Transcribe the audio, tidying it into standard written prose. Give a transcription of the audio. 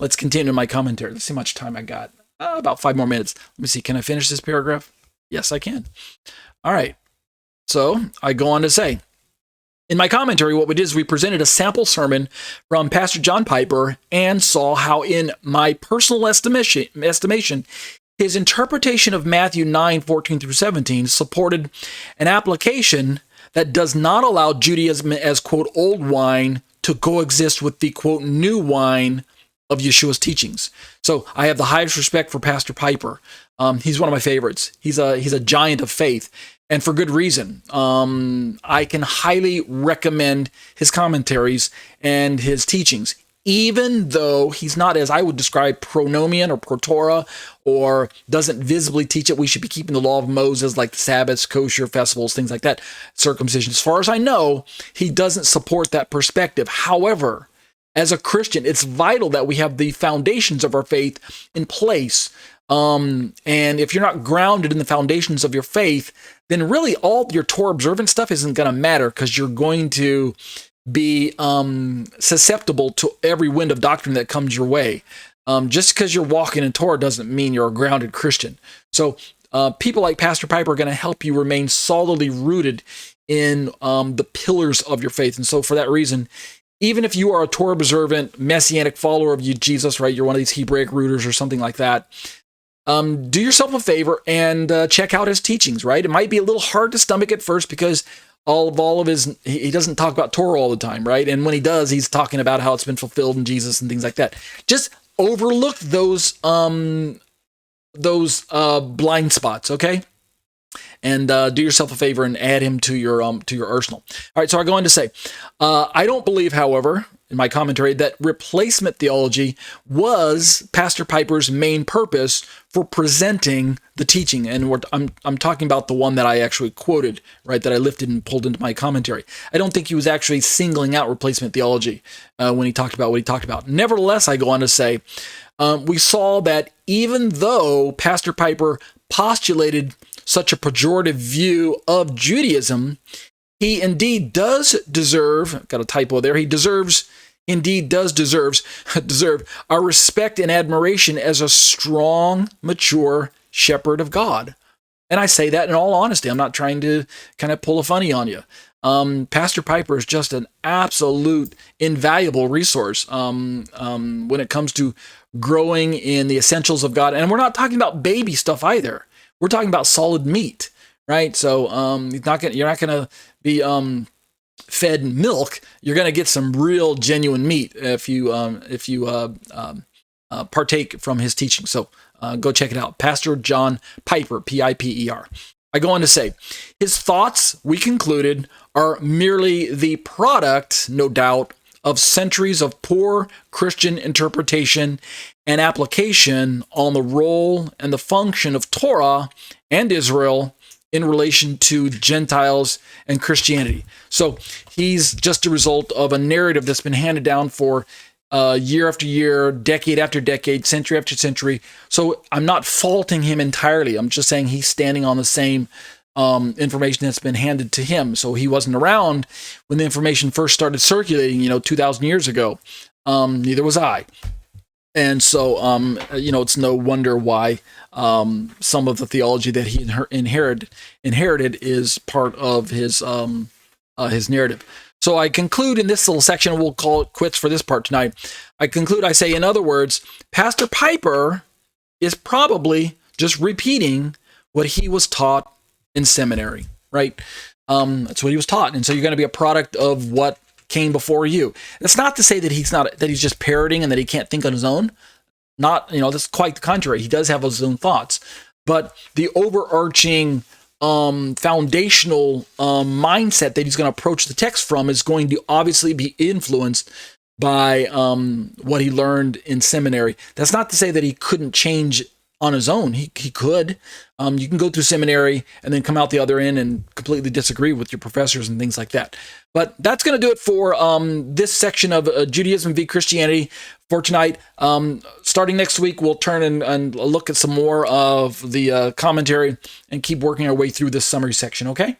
let's continue my commentary. Let's see how much time I got. About 5 more minutes. Let me see. Can I finish this paragraph? Yes, I can. All right. So I go on to say, in my commentary, what we did is we presented a sample sermon from Pastor John Piper and saw how, in my personal estimation, his interpretation of Matthew 9:14 through 17 supported an application that does not allow Judaism as, quote, old wine to coexist with the, quote, new wine of Yeshua's teachings. So I have the highest respect for Pastor Piper. He's one of my favorites. He's a giant of faith, and for good reason. I can highly recommend his commentaries and his teachings, even though he's not, as I would describe, pronomian or pro Torah, or doesn't visibly teach that we should be keeping the law of Moses, like the Sabbaths, kosher festivals, things like that, circumcision. As far as I know, he doesn't support that perspective. However, as a Christian, it's vital that we have the foundations of our faith in place. And if you're not grounded in the foundations of your faith, then really all your Torah observant stuff isn't going to matter, because you're going to be susceptible to every wind of doctrine that comes your way. Just because you're walking in Torah doesn't mean you're a grounded Christian. So people like Pastor Piper are going to help you remain solidly rooted in the pillars of your faith. And so for that reason, even if you are a Torah observant, messianic follower of Jesus, right? You're one of these Hebraic rooters or something like that. Do yourself a favor and check out his teachings, right? It might be a little hard to stomach at first, because all of his, he doesn't talk about Torah all the time, right? And when he does, he's talking about how it's been fulfilled in Jesus and things like that. Just overlook those blind spots, okay? And do yourself a favor and add him to your arsenal. All right, so I go on to say, I don't believe, however, in my commentary, that replacement theology was Pastor Piper's main purpose for presenting the teaching. And I'm talking about the one that I actually quoted, right, that I lifted and pulled into my commentary. I don't think he was actually singling out replacement theology when he talked about what he talked about. Nevertheless, I go on to say, we saw that even though Pastor Piper postulated such a pejorative view of Judaism, he indeed does deserve, got a typo there, he deserves our respect and admiration as a strong, mature shepherd of God. And I say that in all honesty. I'm not trying to kind of pull a funny on you. Pastor Piper is just an absolute invaluable resource when it comes to growing in the essentials of God. And we're not talking about baby stuff either. We're talking about solid meat, right? So you're not gonna be fed milk. You're gonna get some real genuine meat if you partake from his teaching. So go check it out. Pastor John Piper, Piper. I go on to say, his thoughts, we concluded, are merely the product, no doubt, of centuries of poor Christian interpretation and application on the role and the function of Torah and Israel in relation to Gentiles and Christianity. So he's just a result of a narrative that's been handed down for year after year, decade after decade, century after century. So I'm not faulting him entirely. I'm just saying he's standing on the same information that's been handed to him. So he wasn't around when the information first started circulating, 2,000 years ago. Neither was I. And so, it's no wonder why some of the theology that he inherited is part of his narrative. So I conclude in this little section, we'll call it quits for this part tonight. I say, in other words, Pastor Piper is probably just repeating what he was taught in seminary, right? That's what he was taught. And so you're going to be a product of what came before you. That's not to say that he's just parroting and that he can't think on his own. That's quite the contrary. He does have his own thoughts, but the overarching foundational mindset that he's going to approach the text from is going to obviously be influenced by what he learned in seminary. That's not to say that he couldn't change on his own. He could. You can go through seminary and then come out the other end and completely disagree with your professors and things like that. But that's going to do it for this section of Judaism v. Christianity for tonight. Starting next week, we'll turn and look at some more of the commentary and keep working our way through this summary section, okay?